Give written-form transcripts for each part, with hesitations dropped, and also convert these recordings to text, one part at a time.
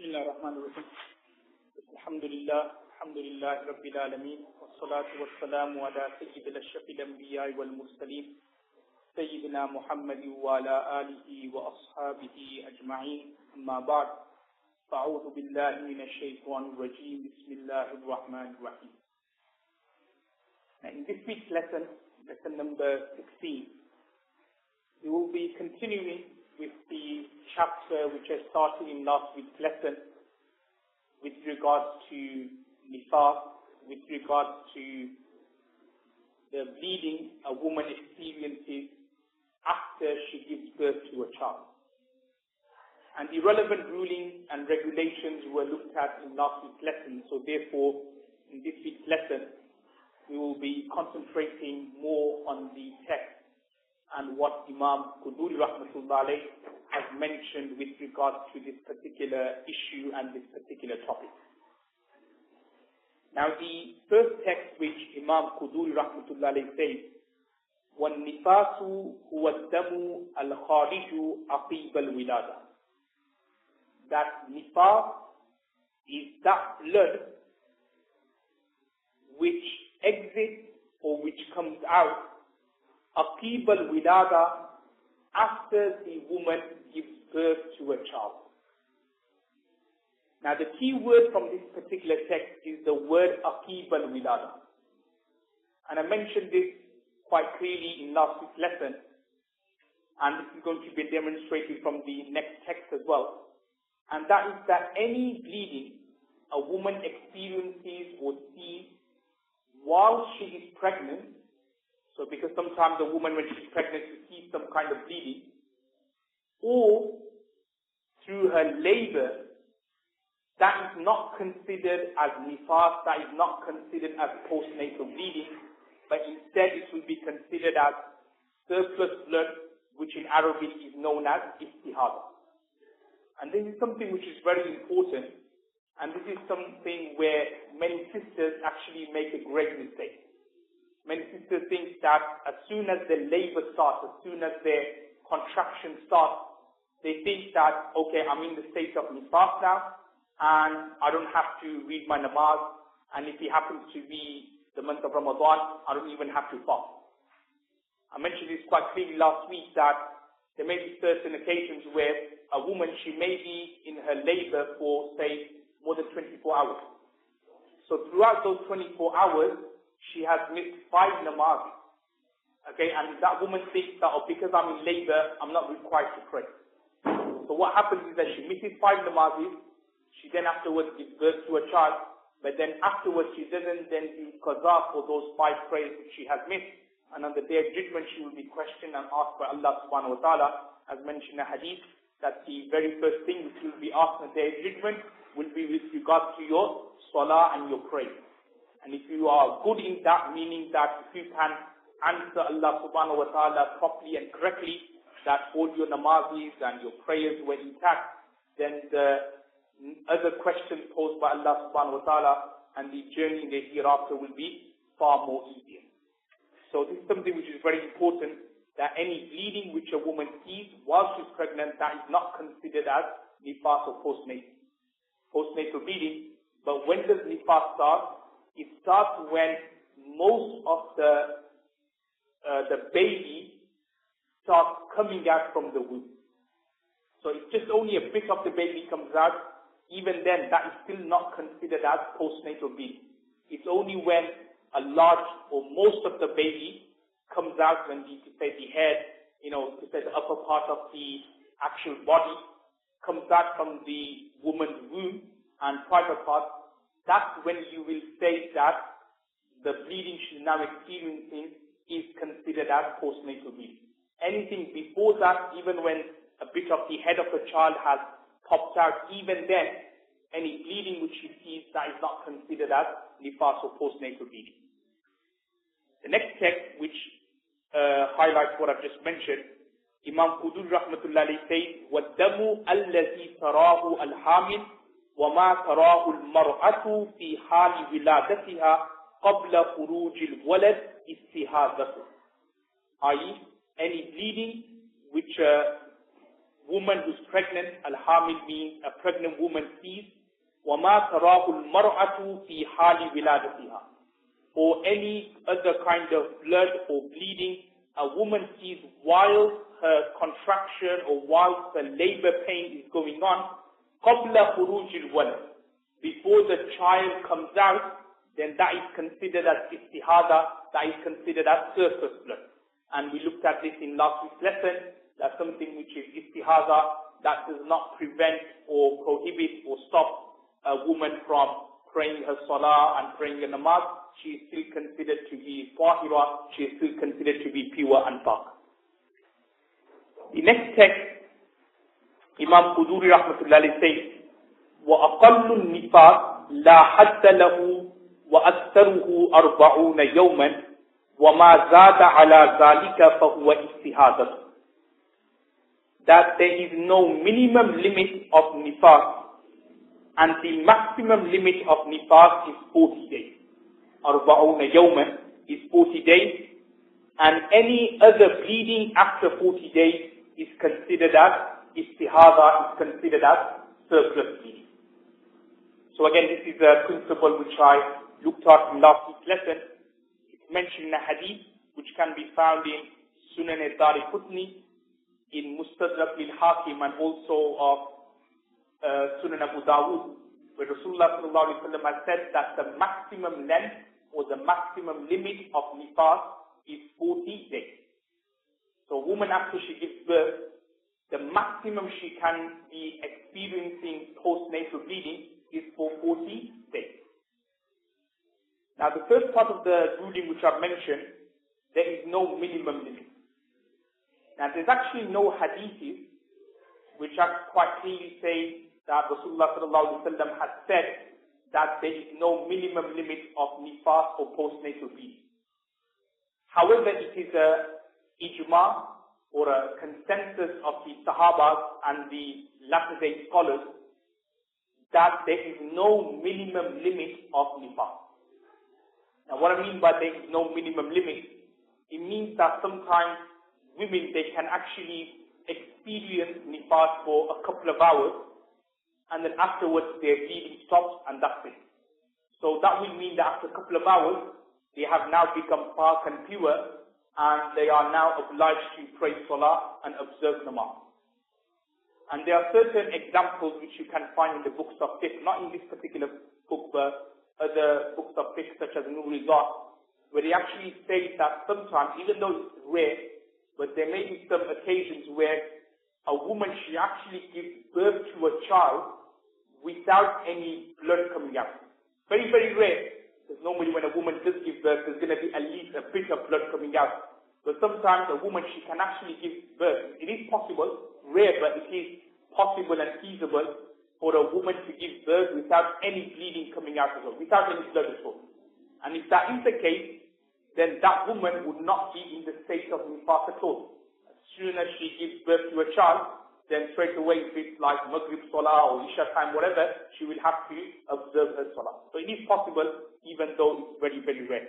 الله الرحمن الرحيم الحمد لله رب العالمين والصلاة والسلام على سيد الأشرف الأنبياء والمرسلين سيدنا محمد وعلى آله وأصحابه أجمعين أما بعد فأعوذ بالله من الشيطان الرجيم بسم الله الرحمن الرحيم. In this week's lesson number 16, we will be continuing with the chapter which I started in last week's lesson with regards to nifas, with regards to the bleeding a woman experiences after she gives birth to a child. And the relevant rulings and regulations were looked at in last week's lesson, so therefore in this week's lesson we will be concentrating more on the text and what Imam Quduri rahmatullah alayh has mentioned with regards to this particular issue and this particular topic. Now the first text which Imam Quduri rahmatullah alayh says, وَالنِّفَاسُ هُوَ الدَّمُ الْخَارِجُ عَقِيبَ الْوِلَادَةِ, that nifas is that blood which exits or which comes out aqib al-wilada, after the woman gives birth to a child. Now the key word from this particular text is the word aqib al-wilada. And I mentioned this quite clearly in last week's lesson, and this is going to be demonstrated from the next text as well. And that is that any bleeding a woman experiences or sees while she is pregnant, so because sometimes a woman when she's pregnant she sees some kind of bleeding, or through her labor, that is not considered as nifas, that is not considered as postnatal bleeding, but instead it will be considered as surplus blood, which in Arabic is known as istihada. And this is something which is very important, and this is something where many sisters actually make a great mistake. Many sisters think that as soon as their labor starts, as soon as their contraction starts, they think that, okay, I'm in the state of nifas now, and I don't have to read my namaz, and if it happens to be the month of Ramadan, I don't even have to fast. I mentioned this quite clearly last week that there may be certain occasions where a woman, she may be in her labor for, say, more than 24 hours. So throughout those 24 hours, she has missed 5 namazes. Okay, and that woman thinks that, oh, because I'm in labor, I'm not required to pray. So what happens is that she misses 5 namazes, she then afterwards gives birth to a child, but then afterwards she doesn't then do qaza for those 5 prayers which she has missed. And on the day of judgment, she will be questioned and asked by Allah subhanahu wa ta'ala, as mentioned in the hadith, that the very first thing which will be asked on the day of judgment will be with regards to your salah and your prayer. And if you are good in that, meaning that if you can answer Allah subhanahu wa ta'ala properly and correctly, that all your namazis and your prayers were intact, then the other questions posed by Allah subhanahu wa ta'ala and the journey in the hereafter will be far more easier. So this is something which is very important, that any bleeding which a woman sees while she's pregnant, that is not considered as nifas or postnatal bleeding. But when does nifas start? It starts when most of the baby starts coming out from the womb. So if just only a bit of the baby comes out, even then that is still not considered as postnatal bleeding. It's only when a large or most of the baby comes out, when the head, to say the upper part of the actual body comes out from the woman's womb and private part, that's when you will say that the bleeding she's now experiencing is considered as postnatal bleeding. Anything before that, even when a bit of the head of the child has popped out, even then, any bleeding which she sees, that is not considered as nifas or postnatal bleeding. The next text, which highlights what I've just mentioned, Imam Quduri rahmatullah alayhi says, وَالدَّمُ الَّذِي تَرَاهُ الْحَامِلُ وَمَا تَرَاهُ الْمَرْأَةُ فِي حَالِ وِلَادَتِهَا قَبْلَ خُرُوجِ الْوَلَدِ اسْتِحَاضَةٌ, i.e., any bleeding which a woman who's pregnant, al-hamil means a pregnant woman sees, وَمَا تَرَاهُ الْمَرْأَةُ فِي حَالِ وِلَادَتِهَا, or any other kind of blood or bleeding a woman sees while her contraction or while the labor pain is going on, قَبْلَ خُرُوجِ الْوَلَدِ, before the child comes out, then that is considered as istihada, that is considered as surplus blood. And we looked at this in last week's lesson, that something which is istihada, that does not prevent or prohibit or stop a woman from praying her salah and praying her namaz. She is still considered to be tahira, she is still considered to be pure and pak. The next text, Imam Quduri rahmatullahi says, وَأَقَلُّ النِّفَاقِ لَا حَدَّ لَهُ وَأَكْثَرُهُ 40 يَوْمًا وَمَا زَادَ عَلَى ذَلِكَ فَهُوَ إِسْتِحَادَةٌ. That there is no minimum limit of nifas, and the maximum limit of nifas is 40 days. 40 يوما is 40 days, and any other bleeding after 40 days is considered as istihada, is considered as surplus bleeding. So again, this is a principle which I looked at in last week's lesson. It's mentioned in a hadith which can be found in Sunan al-Daraqutni, in Mustadrak al-Hakim, and also of Sunan Abu Dawud, where Rasulullah sallallahu alaihi wasallam has said that the maximum length or the maximum limit of nifas is 40 days. So a woman, after she gives birth, the maximum she can be experiencing postnatal bleeding is for 40 days. Now the first part of the ruling which I've mentioned, there is no minimum limit. Now there's actually no hadiths which quite clearly say that Rasulullah sallallahu alaihi wasallam has said that there is no minimum limit of nifas or postnatal bleeding. However, it is a ijma or a consensus of the Sahabas and the latter day scholars that there is no minimum limit of nifas. Now what I mean by there is no minimum limit, it means that sometimes women, they can actually experience nifas for a couple of hours, and then afterwards their bleeding stops and that's it. So that will mean that after a couple of hours, they have now become park and pure, and they are now obliged to pray salah and observe namaz. And there are certain examples which you can find in the books of fiqh, not in this particular book, but other books of fiqh such as Nur-i-Zat, where they actually say that sometimes, even though it's rare, but there may be some occasions where a woman, she actually gives birth to a child without any blood coming out. Very, very rare. Because normally when a woman does give birth, there's going to be at least a bit of blood coming out. But sometimes a woman, she can actually give birth. It is possible, rare, but it is possible and feasible for a woman to give birth without any bleeding coming out at all, without any blood at all. And if that is the case, then that woman would not be in the state of nifas at all. As soon as she gives birth to a child, then straight away, if it's like Maghrib Salah or Isha time, whatever, she will have to observe her Salah. So it is possible, even though it's very, very rare.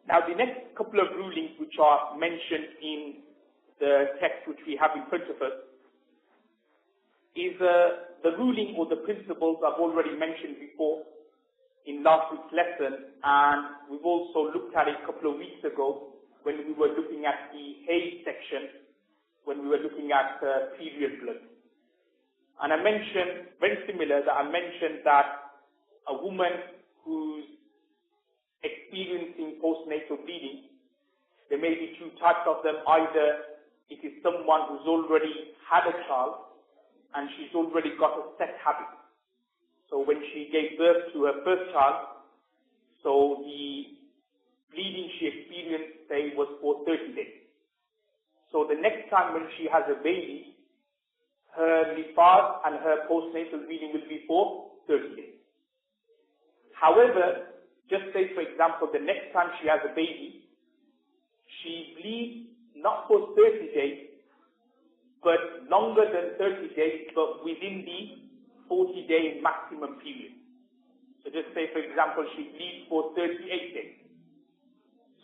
Now the next couple of rulings which are mentioned in the text which we have in front of us is the ruling or the principles I've already mentioned before in last week's lesson, and we've also looked at it a couple of weeks ago when we were looking at the haid section, when we were looking at period blood. And I mentioned, very similar, that I mentioned that a woman who's experiencing postnatal bleeding, there may be two types of them. Either it is someone who's already had a child and she's already got a set habit. So when she gave birth to her first child, so the bleeding she experienced, say, was for 30 days. So the next time when she has a baby, her nifas and her postnatal bleeding will be for 30 days. However, just say for example, the next time she has a baby, she bleeds not for 30 days, but longer than 30 days, but within the 40-day maximum period. So just say for example, she bleeds for 38 days.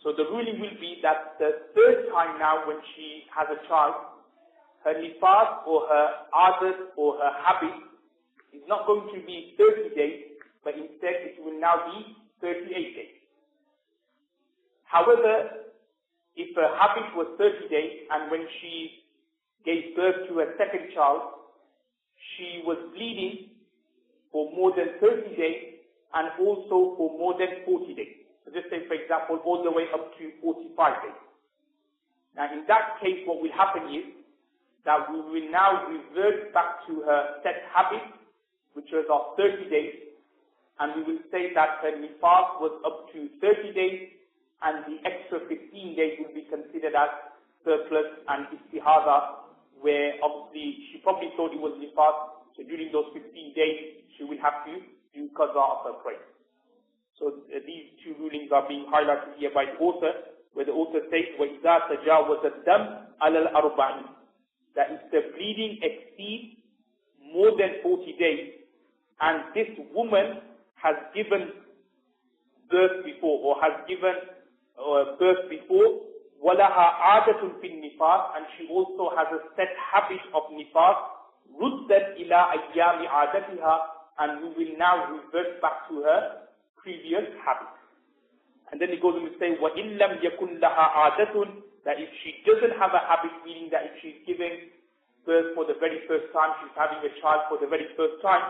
So the ruling will be that the third time now when she has a child, her nifas or her adat or her habit is not going to be 30 days, but instead it will now be 38 days. However, if her habit was 30 days and when she gave birth to her second child, she was bleeding for more than 30 days and also for more than 40 days. So just say, for example, all the way up to 45 days. Now, in that case, what will happen is that we will now revert back to her set habit, which was of 30 days, and we will say that her nifas was up to 30 days, and the extra 15 days will be considered as surplus and istihaza, where obviously she probably thought it was nifas, so during those 15 days, she will have to do qaza of her prayer. So these two rulings are being highlighted here by the author, where the author says, وَإِذَا تَجَاوَزَ الدَّمْ عَلَى الْأَرْبَعِينَ, that if the bleeding exceeds more than 40 days, and this woman has given birth before, or has given birth before, وَلَهَا عَادَةٌ فِي النِّفَاسِ, and she also has a set habit of nifas, رُدَّتْ إِلَىٰ أَيَّامِ عَادَتِهَا, and we will now revert back to her previous habit. And then he goes on to say, وَإِن لَمْ يَكُنْ لَهَا عَادَةٌ, that if she doesn't have a habit, meaning that if she's giving birth for the very first time, she's having a child for the very first time,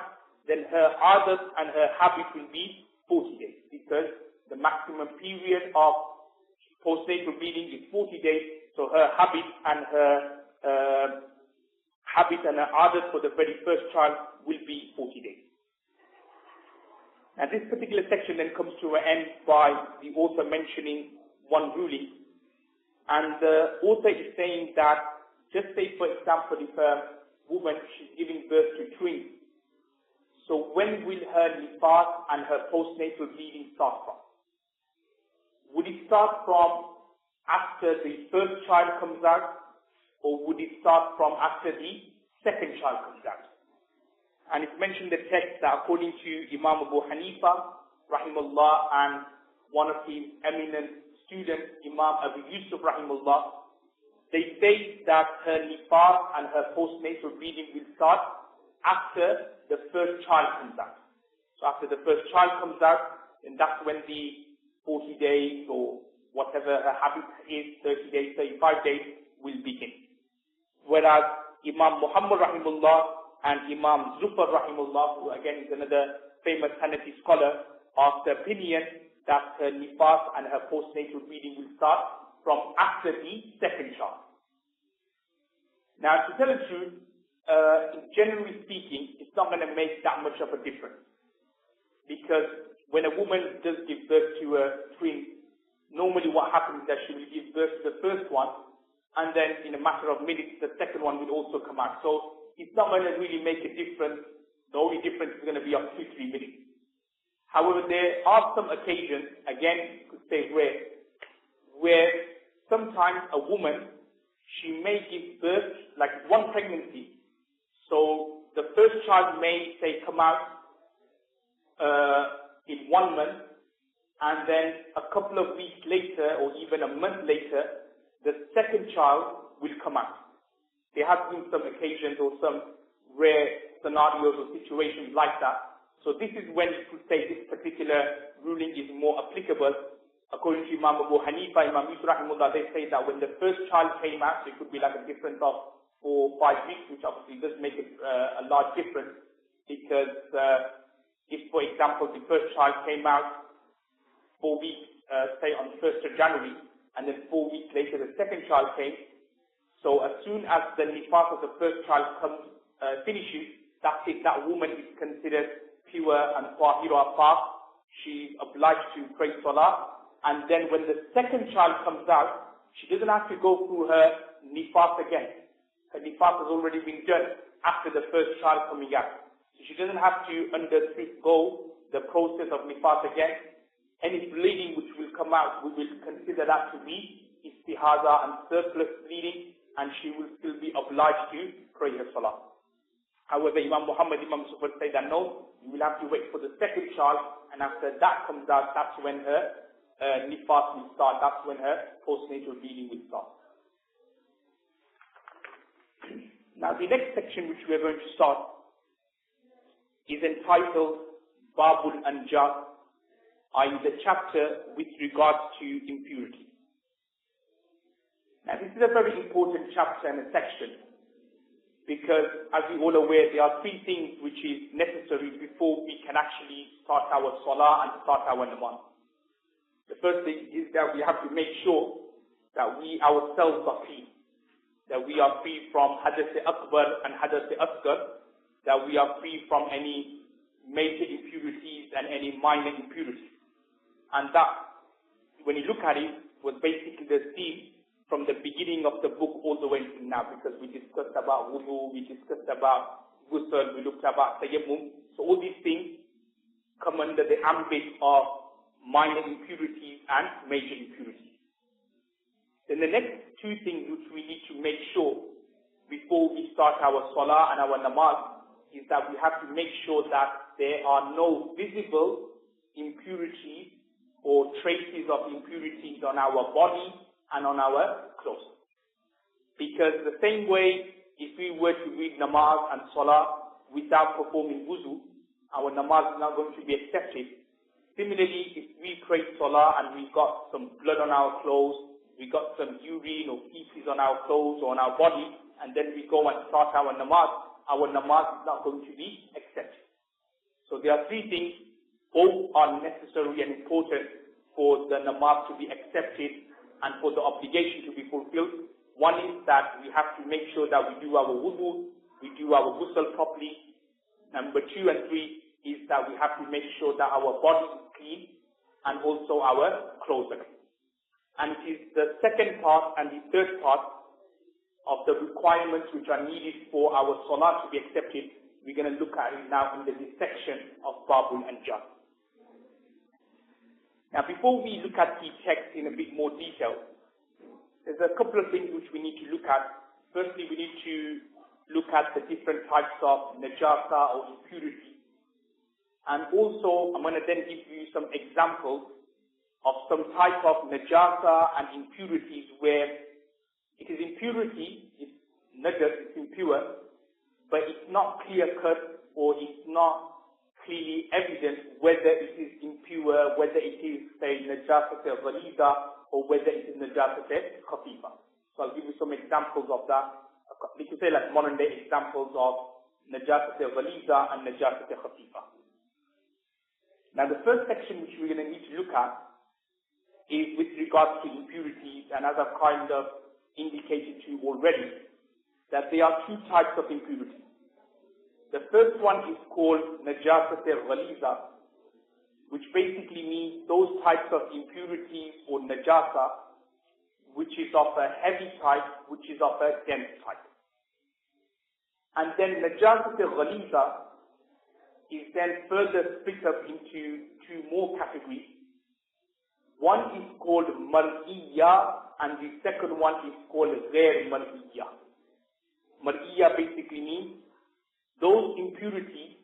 then her adat and her habit will be 40 days, because the maximum period of postnatal bleeding is 40 days, so her habit and her adat for the very first child will be 40 days. Now this particular section then comes to an end by the author mentioning one ruling. And the author is saying that, just say for example, if a woman, she's giving birth to twins, so when will her nifas and her postnatal bleeding start from? Would it start from after the first child comes out, or would it start from after the second child comes out? And it's mentioned in the text that according to Imam Abu Hanifa, rahimahullah, and one of his eminent students, Imam Abu Yusuf, rahimahullah, they say that her nifas and her postnatal bleeding will start after the first child comes out. So after the first child comes out, then that's when the 40 days or whatever her habit is, 30 days, 35 days, will begin. Whereas Imam Muhammad, rahimahullah, and Imam Zufar, rahimahullah, who again is another famous Hanafi scholar, of the opinion that her nifas and her postnatal bleeding will start from after the second child. Now, to tell the truth, generally speaking, it's not going to make that much of a difference. Because when a woman does give birth to a twin, normally what happens is that she will give birth to the first one, and then in a matter of minutes, the second one will also come out. So it's not going to really make a difference. The only difference is going to be of 2-3 minutes. However, there are some occasions, again, you could say rare, where sometimes a woman, she may give birth, like one pregnancy. So the first child may, say, come out in 1 month, and then a couple of weeks later, or even a month later, the second child will come out. There have been some occasions or some rare scenarios or situations like that. So this is when you could say this particular ruling is more applicable. According to Imam Abu Hanifa, Imam Yusuf, rahimahullah, they say that when the first child came out, so it could be like a difference of 4 or 5 weeks, which obviously does make a large difference, because if, for example, the first child came out 4 weeks, say on the 1st of January, and then 4 weeks later the second child came, so as soon as the nifas of the first child finishes, that's it, that woman is considered pure and tahira, fast. She's obliged to pray salah. And then when the second child comes out, she doesn't have to go through her nifas again. Her nifas has already been done after the first child coming out. So she doesn't have to undergo the process of nifas again. Any bleeding which will come out, we will consider that to be istihaza and surplus bleeding, and she will still be obliged to pray her salah. However, Imam Muhammad, Imam Sufar say that no, you will have to wait for the second child, and after that comes out, that's when her nifas will start, that's when her postnatal bleeding will start. Now the next section which we are going to start is entitled Babul Anjat, i.e. the chapter with regards to impurity. Now this is a very important chapter and a section because, as we all aware, there are three things which is necessary before we can actually start our salah and start our namaz. The first thing is that we have to make sure that we ourselves are clean, that we are free from hadath akbar and hadath asghar, that we are free from any major impurities and any minor impurities. And that, when you look at it, was basically the theme from the beginning of the book all the way to now, because we discussed about wudu, we discussed about ghusl, we looked about tayammum. So all these things come under the ambit of minor impurities and major impurities. Then the next two things which we need to make sure before we start our salah and our namaz is that we have to make sure that there are no visible impurities or traces of impurities on our body and on our clothes. Because the same way, if we were to read namaz and salah without performing wudu, our namaz is not going to be accepted. Similarly, if we pray salah and we got some blood on our clothes, we got some urine or feces on our clothes or on our body, and then we go and start our namaz is not going to be accepted. So there are three things, both are necessary and important for the namaz to be accepted and for the obligation to be fulfilled. One is that we have to make sure that we do our wudu, we do our ghusl properly. Number 2 and 3 is that we have to make sure that our body is clean and also our clothes are clean. And it is the second part and the third part of the requirements which are needed for our salah to be accepted. We're going to look at it now in this section of Babul Anjat. Now before we look at the text in a bit more detail, there's a couple of things which we need to look at. Firstly, we need to look at the different types of najasa or impurity. And also, I'm going to then give you some examples of some type of najasa and impurities where it is impurity, it's najas, it's impure, but it's not clear-cut or it's not clearly evident whether it is impure, whether it is, say, najasa ghaliza or whether it is najasa khafifa. So I'll give you some examples of that. We can say like modern day examples of najasa ghaliza and najasa khafifa. Now the first section which we're going to need to look at is with regards to impurities, and as I've kind of indicated to you already, that there are two types of impurities. The first one is called najasat ghaliza, which basically means those types of impurities or najasa which is of a heavy type, which is of a dense type. And then najasat ghaliza is then further split up into two more categories. One is called mar'iyya and the second one is called ghair mar'iyya. Mar'iyya basically means those impurities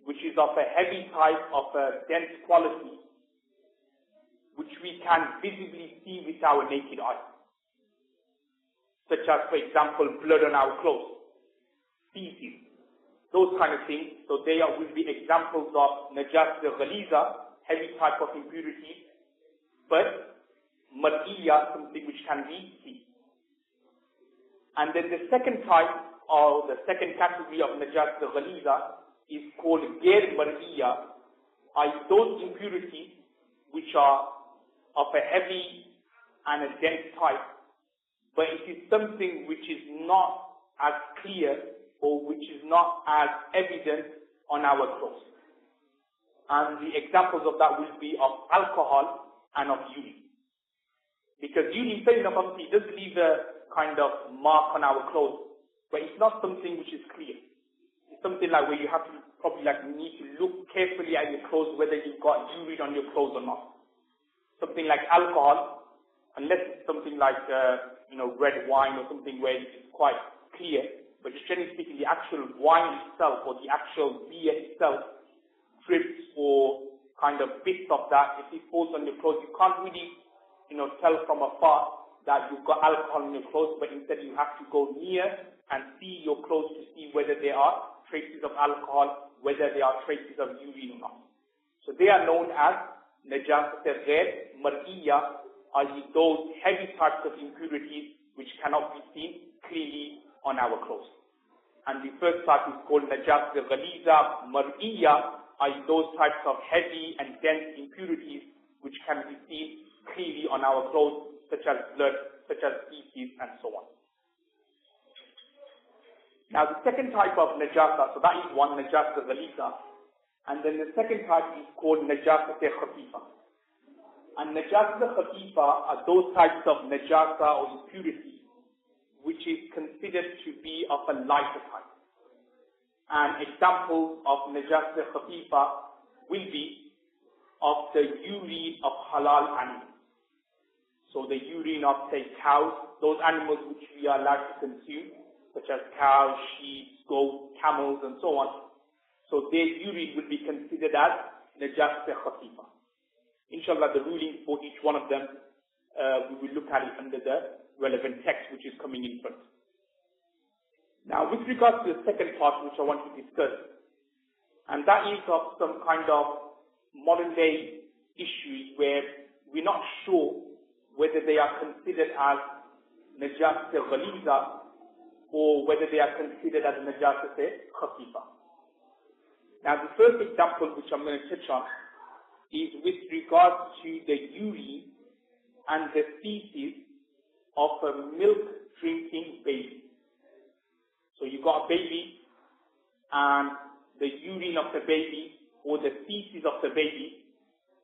which is of a heavy type, of a dense quality, which we can visibly see with our naked eye. Such as, for example, blood on our clothes, feces, those kind of things. So they will be examples of najasat ghaliza, heavy type of impurity, but mar'iyya, something which can be seen. And then the second type, or the second category of najasat ghaliza is called ghair mar'iyya, those impurities which are of a heavy and a dense type, but it is something which is not as clear or which is not as evident on our clothes. And the examples of that will be of alcohol and of urine. Because urine, fair enough, obviously, does leave a kind of mark on our clothes, but it's not something which is clear. It's something like where you have to probably need to look carefully at your clothes whether you've got urine on your clothes or not. Something like alcohol, unless it's something like red wine or something where it's quite clear, but just generally speaking, the actual wine itself or the actual beer itself, drips or kind of bits of that, if it falls on your clothes, you can't really tell from afar that you've got alcohol in your clothes, but instead you have to go near and see your clothes to see whether there are traces of alcohol, whether there are traces of urine or not. So they are known as najasat ghair mar'iyya, i.e. those heavy types of impurities which cannot be seen clearly on our clothes. And the first type is called najasat ghaliza mar'iyya, i.e. those types of heavy and dense impurities which can be seen clearly on our clothes, such as blood, such as feces, and so on. Now the second type of najasa, so that is one, najasa ghaliza, and then the second type is called najasa khafifa. And najasa khafifa are those types of najasa or impurity which is considered to be of a lighter type. And examples of najasa khafifa will be of the urine of halal animals. So the urine of, say, cows, those animals which we are allowed to consume, such as cows, sheep, goats, camels, and so on. So their urine will be considered as najasa khafifa. Inshallah, the ruling for each one of them, we will look at it under the relevant text which is coming in front. Now, with regards to the second part which I want to discuss, and that is of some kind of modern day issues where we're not sure whether they are considered as najasa ghaliza or whether they are considered as najasa khafifa. Now the first example which I'm going to touch on is with regards to the urine and the feces of a milk drinking baby. So you've got a baby and the urine of the baby or the feces of the baby,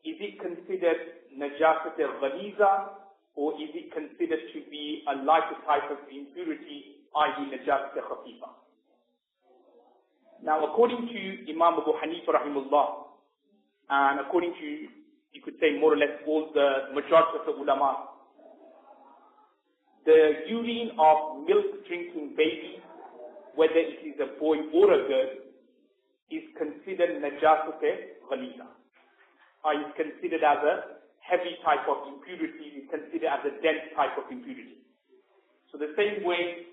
is it considered najasa ghaliza or is it considered to be a lighter type of impurity, i.e. najasa khafifa? Now, according to Imam Abu Hanifa rahimullah, and according to, you could say more or less all the majority of the ulama, the urine of milk drinking baby, whether it is a boy or a girl, is considered najasa ghaliza, is considered as a heavy type of impurity, is considered as a dense type of impurity. So the same way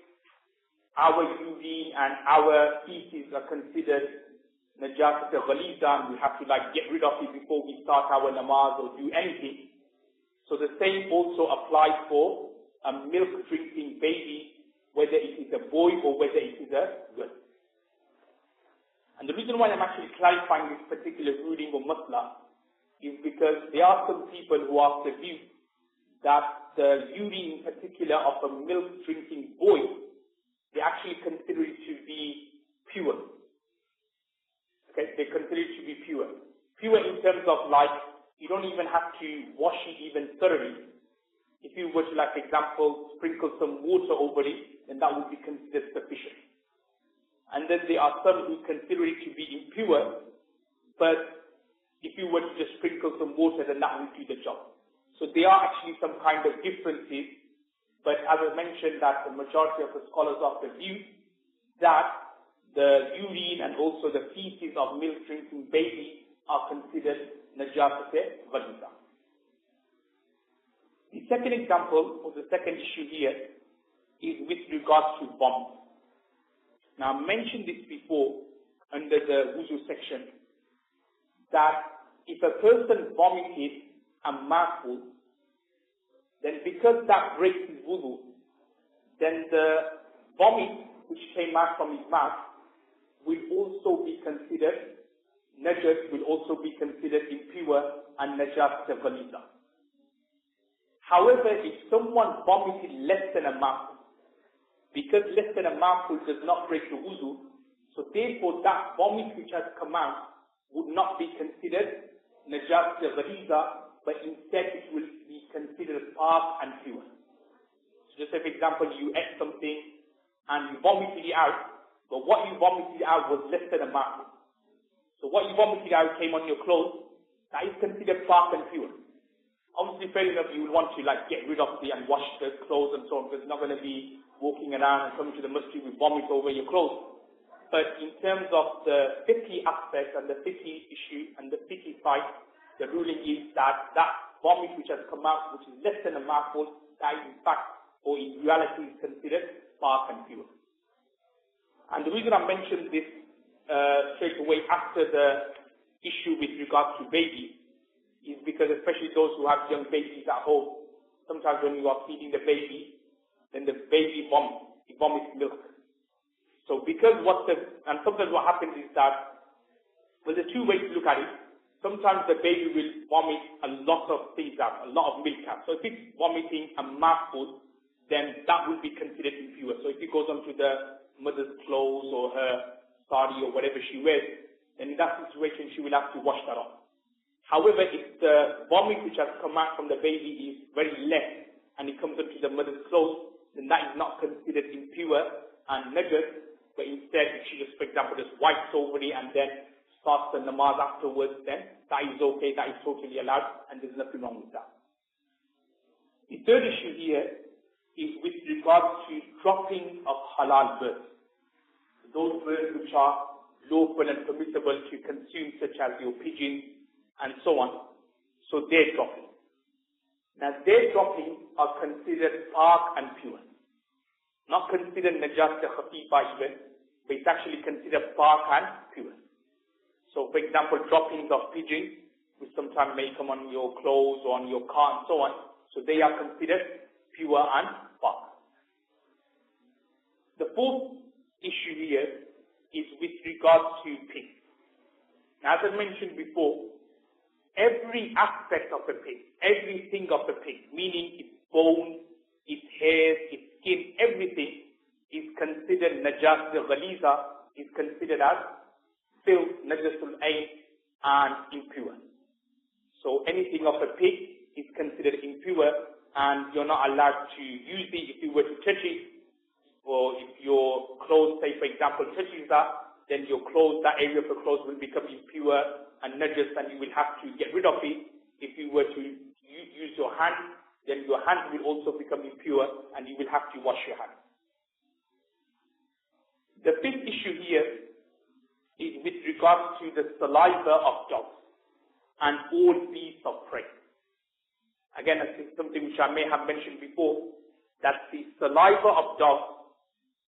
our urine and our feces are considered najasa ghaliza, and we have to get rid of it before we start our namaz or do anything. So the same also applies for a milk drinking baby, whether it is a boy or whether it is a girl. And the reason why I'm actually clarifying this particular ruling or masla is because there are some people who are of the view that the urine in particular of a milk drinking boy, they actually consider it to be pure. Okay, they consider it to be pure. Pure in terms of you don't even have to wash it even thoroughly. If you were to, for example, sprinkle some water over it, then that would be considered sufficient. And then there are some who consider it to be impure, but if you were to just sprinkle some water, then that will do the job. So there are actually some kind of differences, but as I mentioned, that the majority of the scholars are of the view that the urine and also the feces of milk drinking babies are considered najasa ghaliza. The second example, or the second issue here, is with regards to vomit. Now, I mentioned this before under the wuzu section, that if a person vomited a mouthful, then because that breaks his wudu, then the vomit which came out from his mouth will also be considered najas, will also be considered impure and najas ghaliza. However, if someone vomited less than a mouthful, because less than a mouthful does not break the wudu, so therefore that vomit which has come out would not be considered najas ghaliza, but instead it will be considered park and pure. So just say, for example, you ate something and you vomited it out, but what you vomited out was less than a mouthful. So what you vomited out came on your clothes, that is considered park and pure. Obviously, fair enough, you will want to get rid of it and wash the clothes and so on, because it's not going to be walking around and coming to the masjid with vomit over your clothes. But in terms of the fiqhi aspect and the fiqhi issue and the fiqhi side, the ruling is that that vomit which has come out, which is less than a mouthful, that in fact, or in reality, is considered park and pure. And the reason I mentioned this straight away after the issue with regards to baby is because especially those who have young babies at home, sometimes when you are feeding the baby, then the baby vomits milk. So because and sometimes what happens is that, well, there's two ways to look at it. Sometimes the baby will vomit a lot of things out, a lot of milk out. So if it's vomiting a mouthful, then that will be considered impure. So if it goes onto the mother's clothes or her sari or whatever she wears, then in that situation she will have to wash that off. However, if the vomit which has come out from the baby is very less and it comes onto the mother's clothes, then that is not considered impure and najas, but instead if she just, for example, just wipes over it and then starts the namaz afterwards, then that is okay, that is totally allowed, and there's nothing wrong with that. The third issue here is with regards to dropping of halal birds. Those birds which are lawful and permissible to consume, such as your pigeons and so on. So their dropping. Now their dropping are considered park and pure. Not considered najas khafifa even, but it's actually considered park and pure. So for example, droppings of pigeons, which sometimes may come on your clothes or on your car and so on, so they are considered pure and park. The fourth issue here is with regards to pig. Now, as I mentioned before, every aspect of a pig, everything of a pig, meaning its bones, its hairs, its skin, everything is considered najas ghaliza, is considered as filth, najasul ayn, and impure. So anything of a pig is considered impure, and you're not allowed to use it if you were to touch it, or if your clothes, say for example, touches that, then your clothes, that area of the clothes will become impure and najas, and you will have to get rid of it. If you were to use your hand, then your hand will also become impure, and you will have to wash your hand. The fifth issue here is with regards to the saliva of dogs and all beasts of prey. Again, this is something which I may have mentioned before, that the saliva of dogs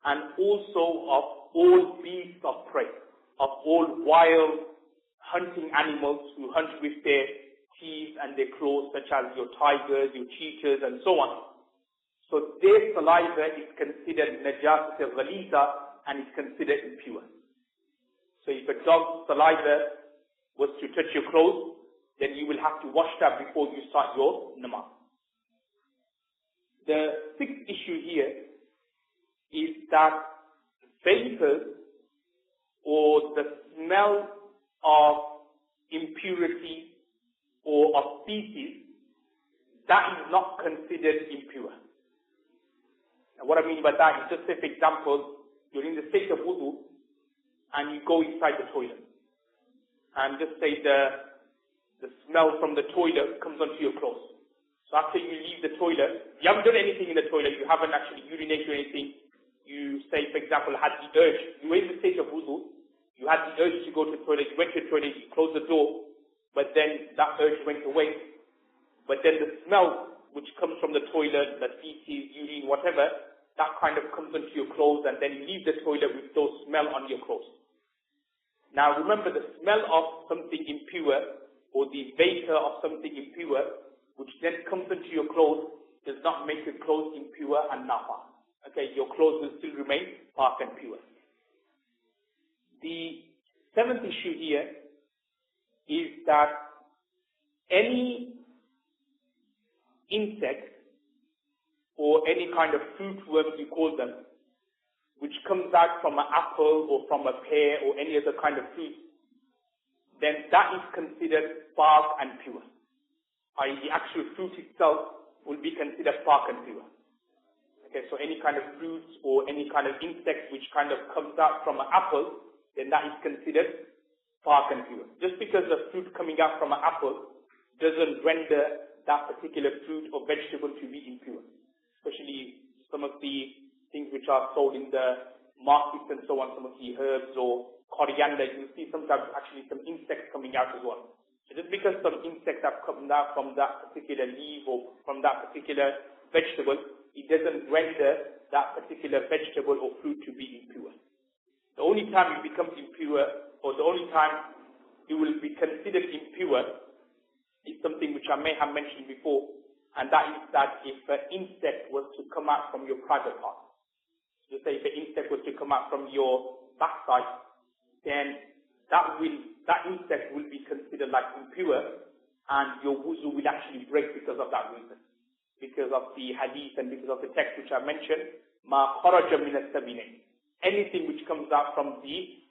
and also of all beasts of prey, of all wild hunting animals who hunt with their teeth and their claws, such as your tigers, your cheetahs, and so on. So their saliva is considered najas ghaliza and is considered impure. So if a dog's saliva was to touch your clothes, then you will have to wash that before you start your namaz. The sixth issue here is that vapors or the smell of impurity or of feces, that is not considered impure. And what I mean by that is, just say for example, you're in the state of wudu and you go inside the toilet, and just say the smell from the toilet comes onto your clothes. So after you leave the toilet, you haven't done anything in the toilet, you haven't actually urinated or anything, you say for example had the urge, you were in the state of wudu, you had the urge to go to the toilet, you went to the toilet, you closed the door, but then that urge went away. But then the smell which comes from the toilet, the feces, urine, whatever, that kind of comes onto your clothes, and then you leave the toilet with those smell on your clothes. Now remember, the smell of something impure or the vapor of something impure which then comes into your clothes does not make your clothes impure and nafa. Okay, your clothes will still remain park and pure. The seventh issue here is that any insect or any kind of fruit worm, you call them, which comes out from an apple or from a pear or any other kind of fruit, then that is considered park and pure. I.e., the actual fruit itself will be considered park and pure. Okay, so any kind of fruits or any kind of insect which kind of comes out from an apple, then that is considered park and pure. Just because the fruit coming out from an apple doesn't render that particular fruit or vegetable to be impure. Especially some of the things which are sold in the markets and so on, some of the herbs or coriander, you'll see sometimes actually some insects coming out as well. So just because some insects have come out from that particular leaf or from that particular vegetable, it doesn't render that particular vegetable or fruit to be impure. The only time it becomes impure, or the only time it will be considered impure, is something which I may have mentioned before, and that is that if an insect was to come out from your private part. So say if an insect was to come out from your backside, then that insect will be considered like impure, and your wuzu will actually break because of that reason. Because of the hadith and because of the text which I mentioned, ma kharaja min as-sabilayn. Anything which comes out from the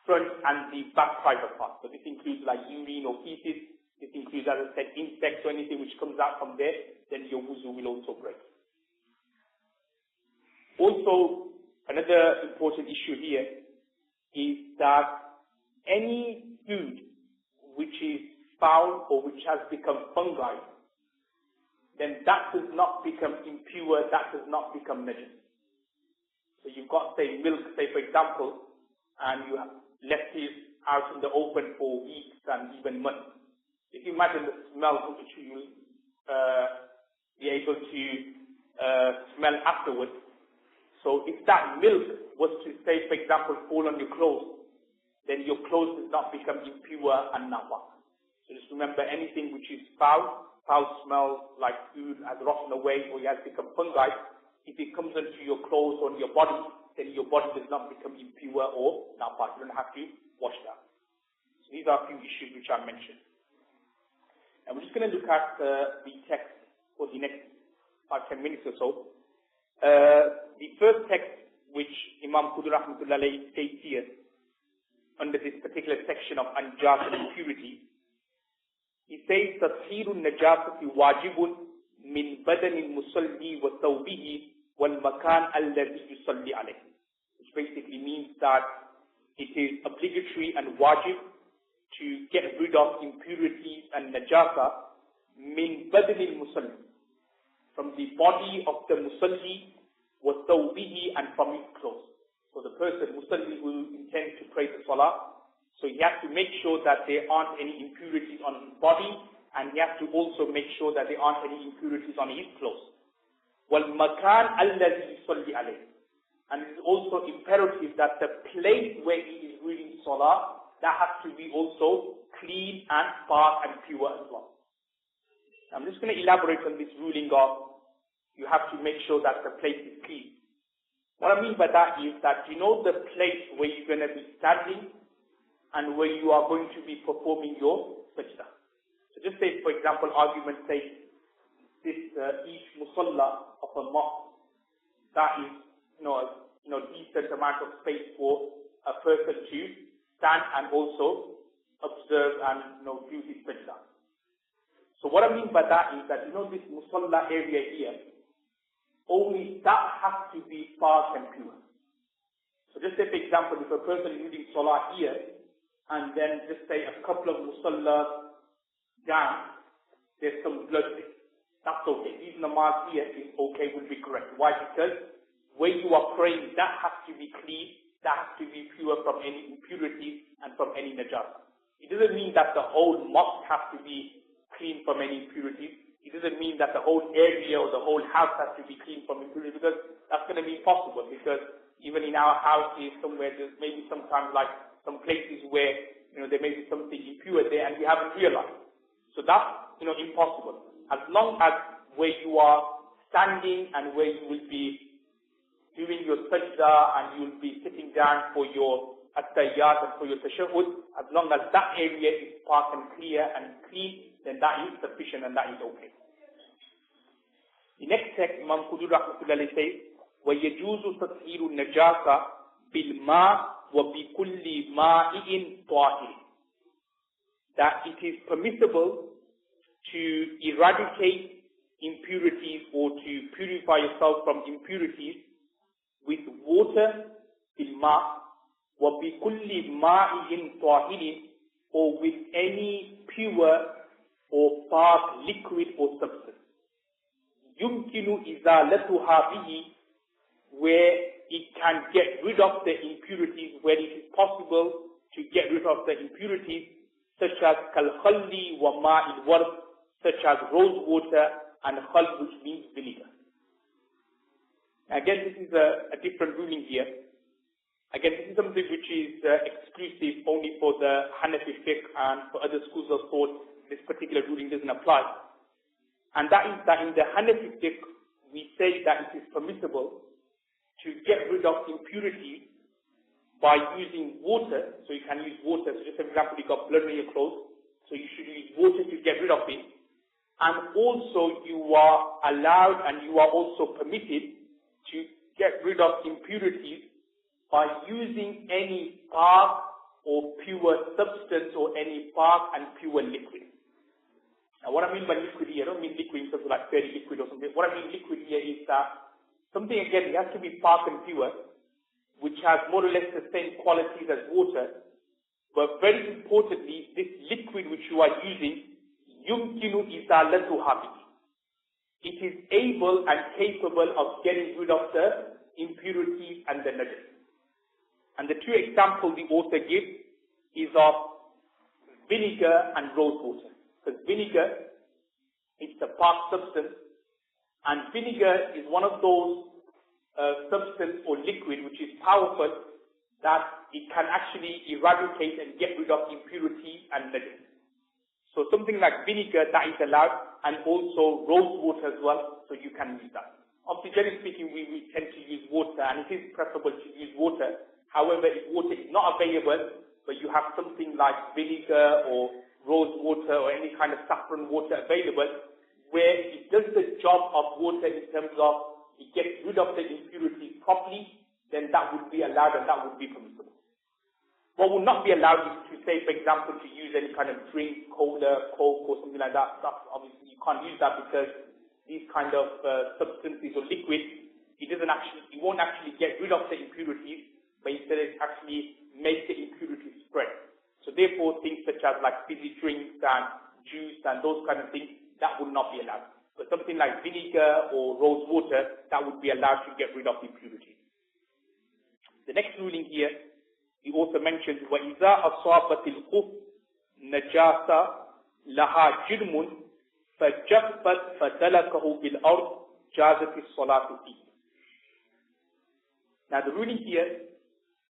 front and the back private part. So this includes like urine or feces. This includes, as I said, insects or anything which comes out from there, then your wuzu will also break. Also, another important issue here is that any food which is foul or which has become fungi, then that does not become impure, that does not become najis. So you've got, say, milk, say, for example, and you have left it out in the open for weeks and even months. If you imagine the smell which you will be able to smell afterwards. So if that milk was to, say, for example, fall on your clothes, then your clothes does not become impure and napak. So just remember, anything which is foul smells like food has rotten away or it has become fungi. If it comes into your clothes or your body, then your body does not become impure or napak. You don't have to wash that. So these are a few issues which I mentioned. And we're just going to look at the text for the next 5-10 minutes or so. The first text which Imam Quduri rahmatullahi states here under this particular section of anjas and impurity, he says, تطهير النجاسة واجب من بدن المصلي وثوبه والمكان الذي يصلي عليه. Which basically means that it is obligatory and wajib to get rid of impurities and najasa min badil musalli, from the body of the musalli wa thawbihi, and from his clothes. So the person musalli who intends to pray the salah, so he has to make sure that there aren't any impurities on his body, and he has to also make sure that there aren't any impurities on his clothes. Wal makan alladhi yusalli alayh. And it is also imperative that the place where he is reading salah, that has to be also clean and spark and pure as well. I'm just going to elaborate on this ruling of you have to make sure that the place is clean. What I mean by that is that you know the place where you're going to be standing and where you are going to be performing your sajda. So just say, for example, argument sake, this each musalla of a mosque, that is, decent amount of space for a person to stand and also observe and view his sajda. So what I mean by that is that this musalla area here, only that has to be spark and pure. So just say, for example, if a person is reading salah here, and then just say a couple of musallas down, there's some blood there. That's okay. Even namaz here is okay, will be correct. Why? Because where you are praying, that has to be clean, that has to be pure from any impurities and from any najasa. It doesn't mean that the whole mosque has to be clean from any impurities. It doesn't mean that the whole area or the whole house has to be clean from impurities, because that's going to be impossible. Because even in our houses, somewhere there's maybe sometimes like some places where there may be something impure there and we haven't realized. So that's impossible. As long as where you are standing and where you will be doing your sajda and you will be sitting down for your at-tahiyyat and for your tashahhud, as long as that area is spark and clear and clean, then that is sufficient and that is okay. The next text, Imam Quduri rahmatullahi says, وَيَجُوزُ تَطْهِيرُ النَّجَاسَ بِالْمَاءِ وَبِكُلِّ مَائِئٍ طَاهِرٍ. That it is permissible to eradicate impurities or to purify yourself from impurities with water, bilma, وَبِكُلِّ مَائِئٍ طَاهِرٍ, or with any pure or spark liquid or substance. يُمْكِنُ إِزَالَتُهَا بِهِ, where it can get rid of the impurities, where it is possible to get rid of the impurities, such as كَالْخَلِّ وَمَاءِ الْوَرْدِ, such as rose water and khal, which means vinegar. Again, this is a different ruling here. Again, this is something which is exclusive only for the Hanafi fiqh, and for other schools of thought, this particular ruling doesn't apply. And that is that in the Hanafi fiqh, we say that it is permissible to get rid of impurities by using water. So you can use water. So just for example, you got blood on your clothes, so you should use water to get rid of it. And also you are allowed and you are also permitted to get rid of impurities by using any dark or pure substance or any dark and pure liquid. Now what I mean by liquid here, I don't mean liquid in terms of like very liquid or something. What I mean liquid here is that something, again, it has to be dark and pure, which has more or less the same qualities as water. But very importantly, this liquid which you are using, yumkinu izalatuha bihi. It is able and capable of getting rid of the impurities and the najas. And the two examples the author gives is of vinegar and rose water. Because vinegar is a dark substance, and vinegar is one of those substance or liquid which is powerful that it can actually eradicate and get rid of impurity and najas. So something like vinegar, that is allowed, and also rose water as well, so you can use that. Obviously, generally speaking, we tend to use water, and it is preferable to use water. However, if water is not available, but you have something like vinegar or rose water or any kind of saffron water available, where it does the job of water in terms of it gets rid of the impurities properly, then that would be allowed and that would be permissible. What would not be allowed is to say, for example, to use any kind of drink, cola, coke or something like that. That's obviously you can't use that because these kind of substances or liquids, it won't actually get rid of the impurities, but instead it actually makes the impurities spread. So therefore, things such as like fizzy drinks and juice and those kind of things, that would not be allowed. But something like vinegar or rose water, that would be allowed to get rid of impurities. The next ruling here, he also mentions, وَإِذَا أَصَابَتِ الْخُفْ نَجَاسَ لَهَا جِرْمٌ فَجَفَّتْ فَدَلَكَهُ بِالْأَرْضِ جَازَتِ الصَّلَاةُ فِيهِ. Now the ruling here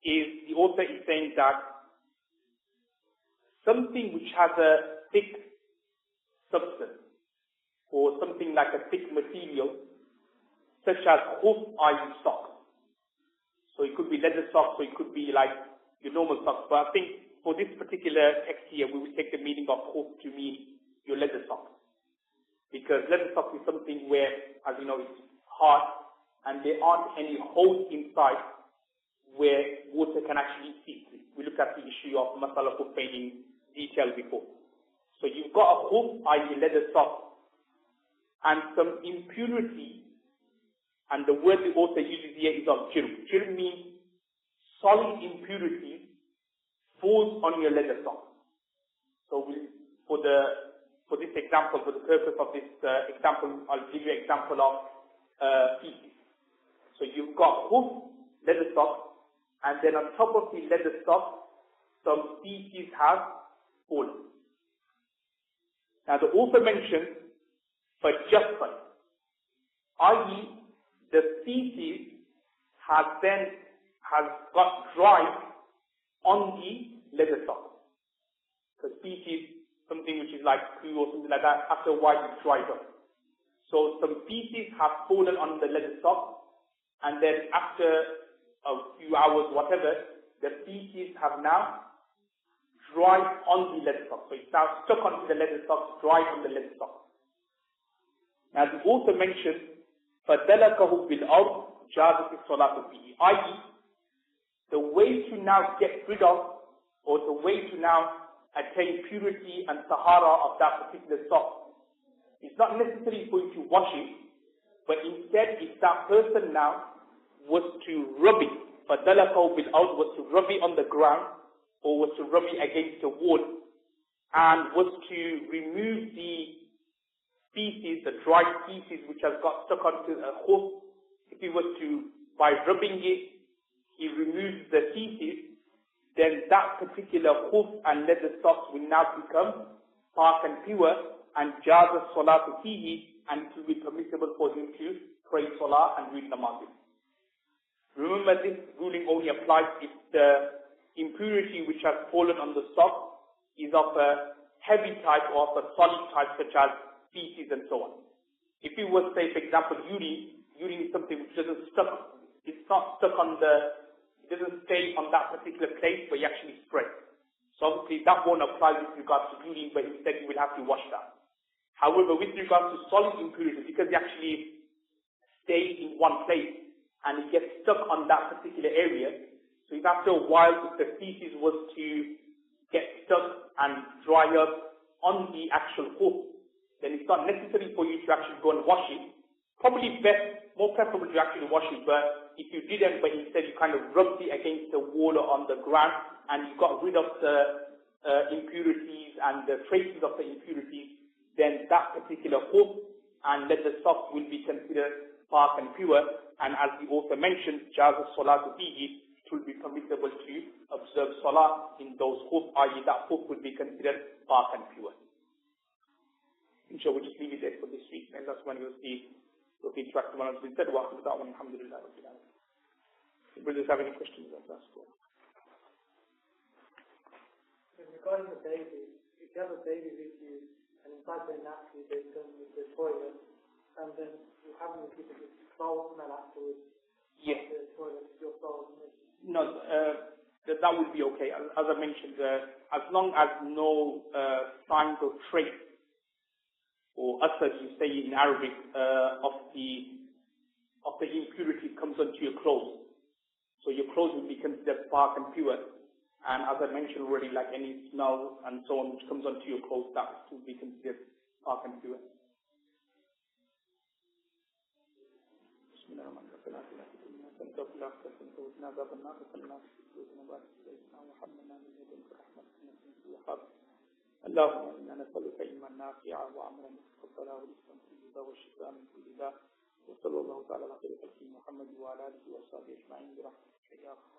is, the author is saying that something which has a thick substance or something like a thick material, such as khuf, i.e. socks. So it could be leather socks, or it could be like your normal socks. But I think for this particular text here, we will take the meaning of khuf to mean your leather socks. Because leather socks is something where, as you know, it's hard and there aren't any holes inside where water can actually seep through. We looked at the issue of masala khuffayn in detail before. So you've got a khuf, i.e. leather sock, and some impurity, and the word the author uses here is of jirm. Jirm means solid impurity falls on your leather sock. So for this example, for the purpose of this example, I'll give you an example of feces. So you've got hoof, leather sock, and then on top of the leather sock, some feces have fallen. Now the author mentions for just i.e. the feces has got dried on the leather sock. Because feces, something which is like poo or something like that, after a while it dries up. So some feces have fallen on the leather sock, and then after a few hours, whatever, the feces have now dried on the leather sock. So it's now stuck onto the leather sock, dried on the leather sock. Now the author mentioned, فَدَلَكَهُ بِالْأَرْضِ جَازَتِ الصَّلَاةُ فِيهِ, i.e. the way to now get rid of, or the way to now attain purity and tahara of that particular sock, is not necessarily for you to wash it, but instead if that person now was to rub it, فَدَلَكَهُ بِالْأَرْضِ, was to rub it on the ground, or was to rub it against the wall, and was to remove the feces, the dried feces which has got stuck onto a hoof. If he was to, by rubbing it, he removes the feces, then that particular hoof and leather socks will now become dark and pure, and jaza salatu fihi, and it will be permissible for him to pray salah and read namazis. Remember, this ruling only applies if the impurity which has fallen on the sock is of a heavy type or of a solid type, such as feces and so on. If it was, say, for example, urine is something which doesn't stuck, it's not stuck on it doesn't stay on that particular place, but you actually spread. So obviously that won't apply with regards to urine, but instead you will have to wash that. However, with regards to solid impurities, because they actually stay in one place and it gets stuck on that particular area, so if after a while, if the feces was to get stuck and dry up on the actual hoof, then it's not necessary for you to actually go and wash it. Probably more preferable to actually wash it, but if you didn't, but instead you kind of rubbed it against the wall or on the ground and you got rid of the impurities and the traces of the impurities, then that particular hoof and leather sock will be considered park and pure. And as we also mentioned, jaz as-salatu fihi, it will be permissible to observe salah in those hoof, i.e. that hoof will be considered park and pure. Inshallah, we'll just leave it there for this week, and that's when we'll see what the interactive one has been said. Wa that one, alhamdulillah. If brothers have any questions, that's cool. Regarding the baby, if you have a baby with you, and inside the napkin they come with the toilet, and then you haven't repeated the foul smell afterwards. Yes. The toilet, your foul smell. No, that would be okay. As I mentioned, as long as no signs or trace or asar, you say in Arabic, of the impurity comes onto your clothes. So your clothes will be considered park and pure. And as I mentioned already, like any smell and so on which comes onto your clothes, that will be considered park and pure. اللهم إنا نسألك علما نافعا وعملا متقبلا ورزقا طيبا والشفاء من كل داء وصلى الله تعالى على خير خلقه محمد وعلى آله وصحبه أجمعين برحمتك يا أرحم